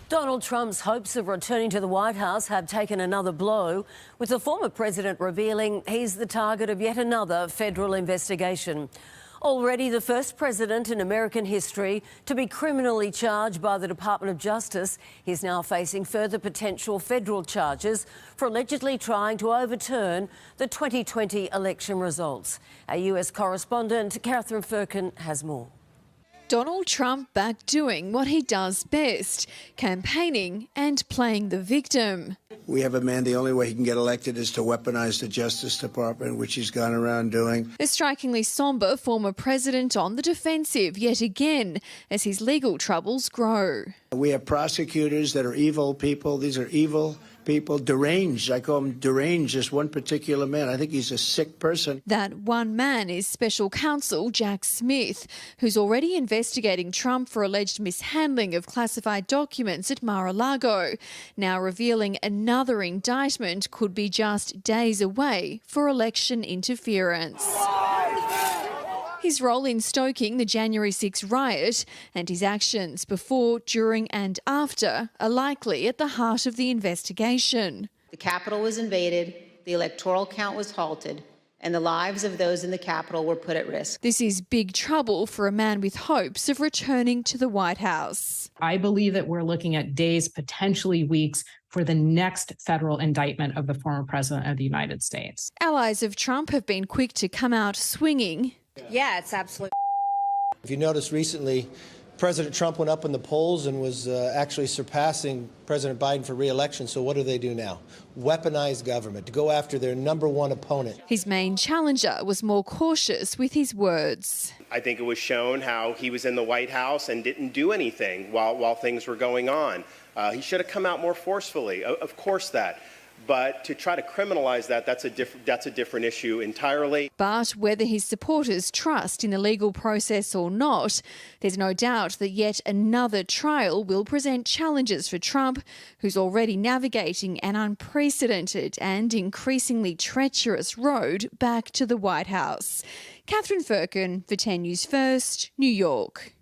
Donald Trump's hopes of returning to the White House have taken another blow, with the former president revealing he's the target of yet another federal investigation. Already the first president in American history to be criminally charged by the Department of Justice, he's now facing further potential federal charges for allegedly trying to overturn the 2020 election results. Our US correspondent Catherine Firkin has more. Donald Trump back doing what he does best, campaigning and playing the victim. We have a man, the only way he can get elected is to weaponize the Justice Department, which he's gone around doing. A strikingly sombre former president on the defensive yet again as his legal troubles grow. We have prosecutors that are evil people. These are evil people, deranged. I call him deranged, just one particular man. I think he's a sick person. That one man is special counsel Jack Smith, who's already investigating Trump for alleged mishandling of classified documents at Mar-a-Lago, now revealing another indictment could be just days away for election interference. His role in stoking the January 6 riot and his actions before, during and after are likely at the heart of the investigation. The Capitol was invaded, the electoral count was halted, and the lives of those in the Capitol were put at risk. This is big trouble for a man with hopes of returning to the White House. I believe that we're looking at days, potentially weeks, for the next federal indictment of the former president of the United States. Allies of Trump have been quick to come out swinging. Yeah, it's absolutely. If you noticed recently, President Trump went up in the polls and was actually surpassing President Biden for re-election. So what do they do now? Weaponize government to go after their number one opponent. His main challenger was more cautious with his words. I think it was shown how he was in the White House and didn't do anything while things were going on. He should have come out more forcefully, of course that. But to try to criminalize that, that's a different issue entirely. But whether his supporters trust in the legal process or not, there's no doubt that yet another trial will present challenges for Trump, who's already navigating an unprecedented and increasingly treacherous road back to the White House. Catherine Firkin for 10 News First, New York.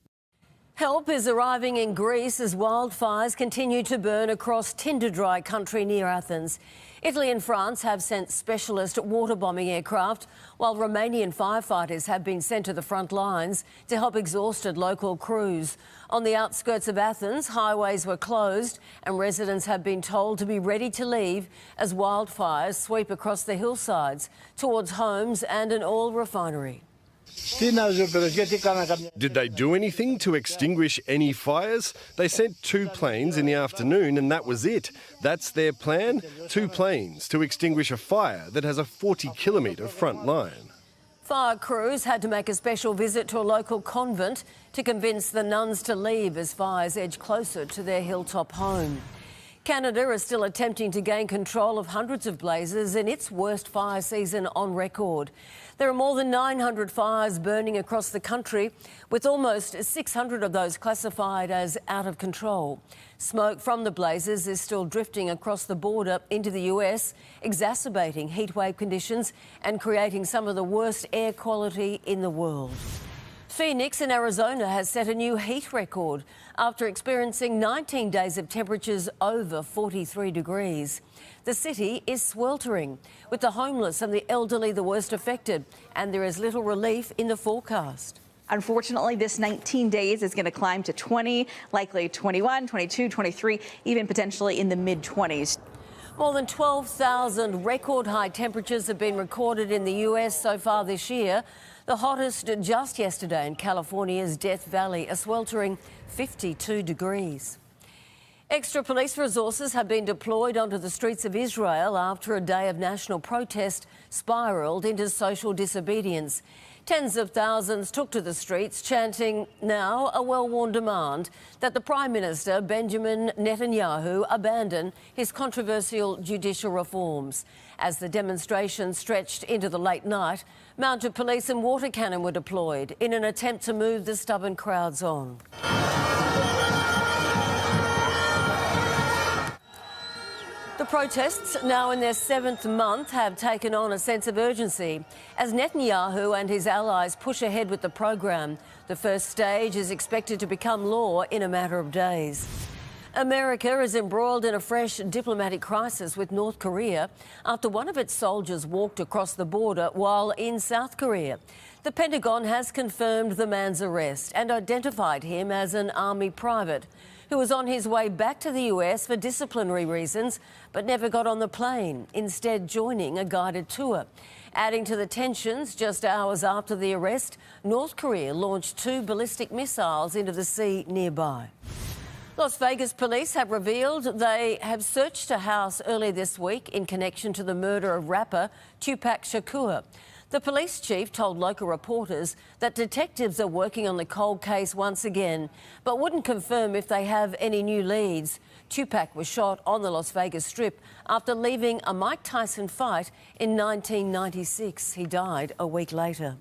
Help is arriving in Greece as wildfires continue to burn across tinder-dry country near Athens. Italy and France have sent specialist water-bombing aircraft, while Romanian firefighters have been sent to the front lines to help exhausted local crews. On the outskirts of Athens, highways were closed and residents have been told to be ready to leave as wildfires sweep across the hillsides towards homes and an oil refinery. Did they do anything to extinguish any fires? They sent 2 planes in the afternoon and that was it. That's their plan? 2 planes to extinguish a fire that has a 40-kilometre front line. Fire crews had to make a special visit to a local convent to convince the nuns to leave as fires edge closer to their hilltop home. Canada is still attempting to gain control of hundreds of blazes in its worst fire season on record. There are more than 900 fires burning across the country, with almost 600 of those classified as out of control. Smoke from the blazes is still drifting across the border into the US, exacerbating heatwave conditions and creating some of the worst air quality in the world. Phoenix in Arizona has set a new heat record after experiencing 19 days of temperatures over 43 degrees. The city is sweltering, with the homeless and the elderly the worst affected, and there is little relief in the forecast. Unfortunately, this 19 days is going to climb to 20, likely 21, 22, 23, even potentially in the mid-20s. More than 12,000 record-high temperatures have been recorded in the US so far this year. The hottest just yesterday in California's Death Valley, a sweltering 52 degrees. Extra police resources have been deployed onto the streets of Israel after a day of national protest spiralled into social disobedience. Tens of thousands took to the streets, chanting now a well-worn demand that the Prime Minister, Benjamin Netanyahu, abandon his controversial judicial reforms. As the demonstration stretched into the late night, mounted police and water cannon were deployed in an attempt to move the stubborn crowds on. The protests, now in their 7th month, have taken on a sense of urgency as Netanyahu and his allies push ahead with the program. The first stage is expected to become law in a matter of days. America is embroiled in a fresh diplomatic crisis with North Korea after one of its soldiers walked across the border while in South Korea. The Pentagon has confirmed the man's arrest and identified him as an Army private who was on his way back to the US for disciplinary reasons but never got on the plane, instead joining a guided tour. Adding to the tensions, just hours after the arrest, North Korea launched 2 ballistic missiles into the sea nearby. Las Vegas police have revealed they have searched a house earlier this week in connection to the murder of rapper Tupac Shakur. The police chief told local reporters that detectives are working on the cold case once again, but wouldn't confirm if they have any new leads. Tupac was shot on the Las Vegas Strip after leaving a Mike Tyson fight in 1996. He died a week later.